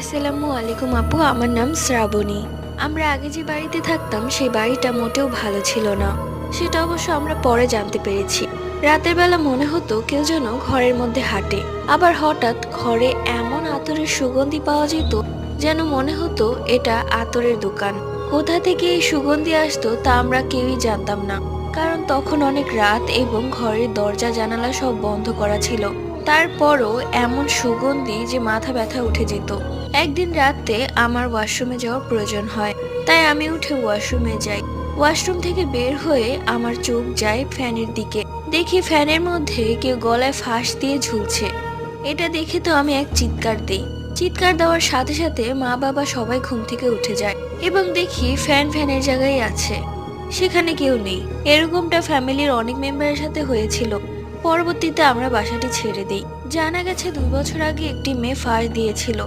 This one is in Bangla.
আসসালামু আলাইকুম আপু, আমার নাম শ্রাবণী। আমরা আগে যে বাড়িতে থাকতাম সেই বাড়িটা মোটেও ভালো ছিল না। সেটা অবশ্য আমরা পরে জানতে পেরেছি। রাতের বেলা মনে হতো কেউ যেন ঘরের মধ্যে হাঁটে। আবার হঠাৎ ঘরে এমন আতরের সুগন্ধি পাওয়া যেত, যেন মনে হতো এটা আতরের দোকান। কোথা থেকে এই সুগন্ধি আসতো তা আমরা কেউই জানতাম না, কারণ তখন অনেক রাত এবং ঘরের দরজা জানালা সব বন্ধ করা ছিল। তারপরও এমন সুগন্ধি যে মাথা ব্যথা উঠে যেত। একদিন রাতে আমার ওয়াশরুমে যাওয়ার প্রয়োজন হয়, তাই আমি উঠে ওয়াশরুমে যাই। ওয়াশরুম থেকে বের হয়ে আমার চোখ যায় ফ্যানের দিকে। দেখি ফ্যানের মধ্যে কেউ গলায় ফাঁস দিয়ে ঝুলছে। এটা দেখে তো আমি এক চিৎকার দেই। চিৎকার দেওয়ার সাথে সাথে মা বাবা সবাই ঘুম থেকে উঠে যায় এবং দেখি ফ্যানের জায়গায় আছে, সেখানে কেউ নেই। এরকমটা ফ্যামিলির অনেক মেম্বারের সাথে হয়েছিল। পরবর্তীতে আমরা বাসাটি ছেড়ে দেই। জানা গেছে 2 বছর আগে একটি মেয়ে ফাঁস দিয়েছিল।